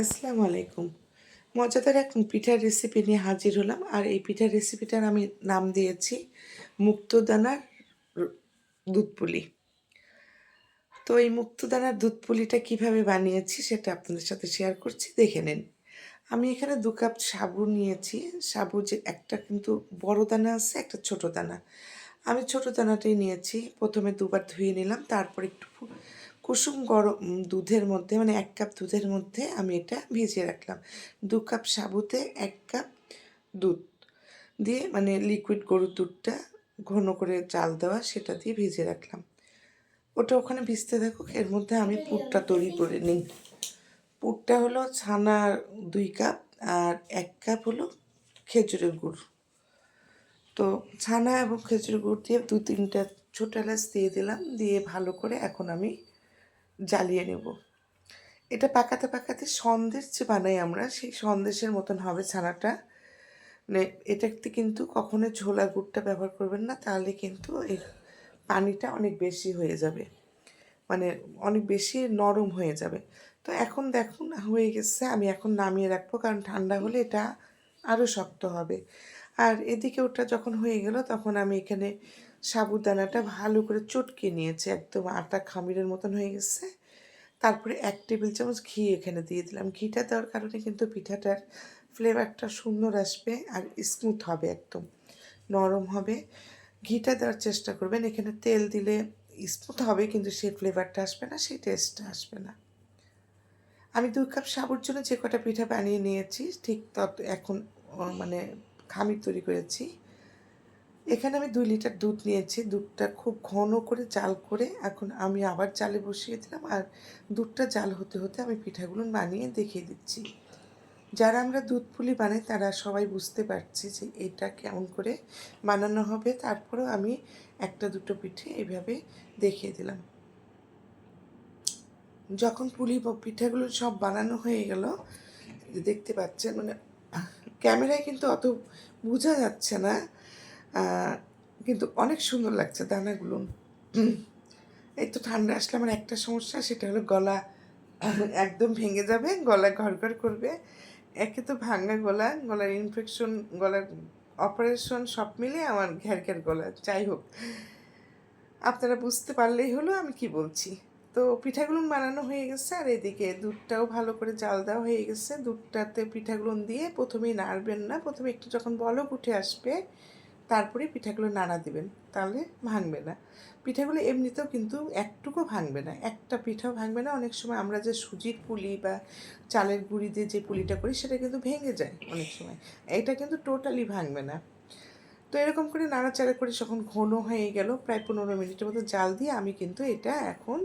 আসসালামু আলাইকুম। মজাদার এক পিঠার রেসিপি নিয়ে হাজির হলাম। আর এই পিঠার রেসিপিটার আমি নাম দিয়েছি মুক্তদানার র দুধ পুলি। তো এই মুক্তদানার দুধ পুলিটা কীভাবে বানিয়েছি সেটা আপনাদের সাথে শেয়ার করছি, দেখে নিন। আমি এখানে ২ কাপ সাবু নিয়েছি। সাবু যে একটা কিন্তু বড় দানা আছে, একটা ছোট দানা। আমি ছোট দানাটাই নিয়েছি। ১ম এ দুবার ধুয়ে নিলাম, তারপর একটু কুসুম গরম দুধের মধ্যে, মানে ১ কাপ দুধের মধ্যে আমি এটা ভিজিয়ে রাখলাম। ২ কাপ সাবুতে ১ কাপ দুধ দিয়ে, মানে লিকুইড গরুর দুধটা ঘন করে জাল দেওয়া, সেটা দিয়ে ভিজিয়ে রাখলাম। ওটা ওখানে ভিজতে থাকুক, এর মধ্যে আমি পুরটা তৈরি করে নিই। পুরটা হলো ছানার ২ কাপ আর ১ কাপ হলো খেজুরের গুড়। তো ছানা এবং খেজুরের গুড় দিয়ে ২-৩টা ছোটো এলাচ দিয়ে দিলাম, দিয়ে ভালো করে এখন আমি জ্বালিয়ে নেব। এটা পাকাতে পাকাতে সন্দেশ যে বানাই আমরা, সেই সন্দেশের মতন হবে ছানাটা। মানে এটাতে কিন্তু কখনো ঝোলা গুড়টা ব্যবহার করবেন না, তাহলে কিন্তু এর পানিটা অনেক বেশি হয়ে যাবে, মানে অনেক বেশি নরম হয়ে যাবে। তো এখন দেখুন হয়ে গেছে, আমি এখন নামিয়ে রাখবো, কারণ ঠান্ডা হলে এটা আরও শক্ত হবে। আর এদিকে ওটা যখন হয়ে গেল, তখন আমি এখানে সাবুদানাটা ভালো করে চটকে নিয়েছি, একদম আটা খামিরের মতন হয়ে গেছে। তারপরে ১ টেবিল চামচ ঘি এখানে দিয়ে দিলাম। ঘিটা দেওয়ার কারণে কিন্তু পিঠাটার ফ্লেভারটা সুন্দর আসবে আর স্মুথ হবে, একদম নরম হবে। ঘিটা দেওয়ার চেষ্টা করবেন। এখানে তেল দিলে স্মুথ হবে, কিন্তু সেই ফ্লেভারটা আসবে না, সেই টেস্টটা আসবে না। আমি ২ কাপ সাবুর জন্য যে কটা পিঠা বানিয়ে নিয়েছি, ঠিক এখন মানে খামির তৈরি করেছি। এখানে আমি ২ লিটার দুধ নিয়েছি। দুধটা খুব ঘন করে জাল করে এখন আমি আবার জালে বসিয়ে দিলাম। আর দুধটা জাল হতে হতে আমি পিঠাগুলো বানিয়ে দেখিয়ে দিচ্ছি। যারা আমরা দুধ পুলি বানাই তারা সবাই বুঝতে পারছি যে এটা কেমন করে বানানো হবে। তারপরেও আমি ১টা-২টো পিঠে এইভাবে দেখিয়ে দিলাম। যখন পিঠাগুলো সব বানানো হয়ে গেল, দেখতে পাচ্ছেন, মানে ক্যামেরায় কিন্তু অত বোঝা যাচ্ছে না, কিন্তু অনেক সুন্দর লাগছে দানাগুলো। এই তো ঠান্ডা আসলে আমার একটা সমস্যা, সেটা হলো গলা একদম ভেঙে যাবে, গলা ঘড়ঘড় করবে। একে তো ভাঙা গলা, গলার ইনফেকশন, গলার অপারেশন সব মিলিয়ে আমার ঘ্যার ঘ্যার গলা। যাই হোক, আপনারা বুঝতে পারলেই হলো আমি কি বলছি। তো পিঠাগুলো বানানো হয়ে গেছে, আর এদিকে দুধটাও ভালো করে জাল দেওয়া হয়ে গেছে। দুধটাতে পিঠাগুলো দিয়ে প্রথমেই নাড়বেন না, প্রথমে একটু যখন বলক উঠে আসবে তারপরে পিঠাগুলো নাড়া দিবেন, তাহলে ভাঙবে না। পিঠাগুলো এমনিতেও কিন্তু একটুকু ভাঙবে না, একটা পিঠাও ভাঙবে না। অনেক সময় আমরা যে সুজির পুলি বা চালের গুঁড়ি দিয়ে যে পুলিটা করি, সেটা কিন্তু ভেঙে যায় অনেক সময়। এটা কিন্তু টোটালি ভাঙবে না। তো এরকম করে নাড়াচাড়া করে যখন ঘন হয়ে গেল, প্রায় ১৫ মিনিটের মতো জাল দিয়ে আমি কিন্তু এটা এখন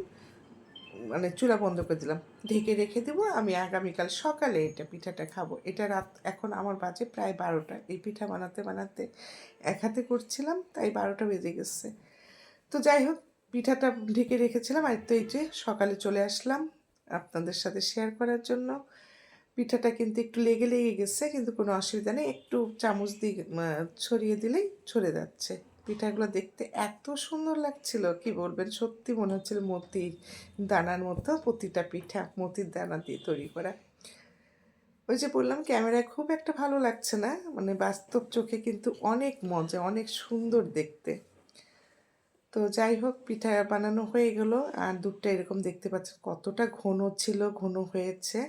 মানে চুলা বন্ধ করে দিলাম, ঢেকে রেখে দেবো। আমি আগামীকাল সকালে এটা পিঠাটা খাবো। এটা রাত এখন আমার বাজে প্রায় ১২টা। এই পিঠা বানাতে বানাতে এক হাতে করছিলাম, তাই ১২টা বেজে গেছে। তো যাই হোক, পিঠাটা ঢেকে রেখেছিলাম, আর তো এই যে সকালে চলে আসলাম আপনাদের সাথে শেয়ার করার জন্য। পিঠাটা কিন্তু একটু লেগে লেগে গেছে, কিন্তু কোনো অসুবিধা নেই, একটু চামচ দিয়ে ছড়িয়ে দিলেই ছড়ে যাচ্ছে। পিঠাগুলো দেখতে এত সুন্দর লাগছিল, কি বলবেন, সত্যি মনে হচ্ছিল মতির দানার মতো, প্রতিটা পিঠা মতির দানা দিয়ে তৈরি করা। ওই যে বললাম ক্যামেরায় খুব একটা ভালো লাগছে না, মানে বাস্তব চোখে কিন্তু অনেক মজা, অনেক সুন্দর দেখতে। তো যাই হোক, পিঠা বানানো হয়ে গেল, আর দুধটা এরকম দেখতে পাচ্ছেন কতটা ঘন ছিল, ঘন হয়েছে।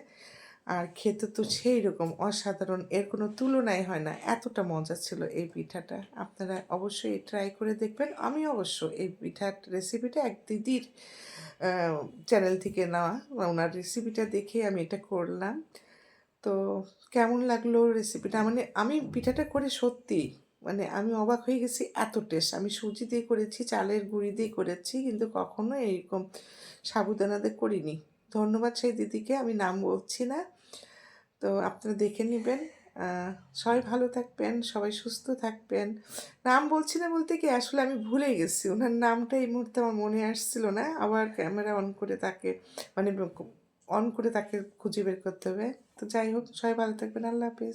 আর খেতে তো সেই রকম অসাধারণ, এর কোনো তুলনাই হয় না, এতটা মজা ছিল এই পিঠাটা। আপনারা অবশ্যই ট্রাই করে দেখবেন। আমি অবশ্য এই পিঠার রেসিপিটা এক দিদির চ্যানেল থেকে নেওয়া, ওনার রেসিপিটা দেখে আমি এটা করলাম। তো কেমন লাগলো রেসিপিটা, মানে আমি পিঠাটা করে সত্যি, মানে আমি অবাক হয়ে গেছি, এত টেস্ট। আমি সুজি দিয়ে করেছি, চালের গুঁড়ি দিয়ে করেছি, কিন্তু কখনো এইরকম সাবুদানা দিয়ে করিনি। ধন্যবাদ সেই দিদিকে, আমি নাম বলছি না। তো আপনারা দেখে নেবেন। সবাই ভালো থাকবেন, সবাই সুস্থ থাকবেন। নাম বলছি না বলতে কি, আসলে আমি ভুলে গেছি ওনার নামটা, এই মুহূর্তে আমার মনে আসছিল না। আবার ক্যামেরা অন করে তাকে, মানে অন করে তাকে খুঁজে বের করতে হবে। তো যাই হোক, সবাই ভালো থাকবেন, আল্লাহ হাফিজ।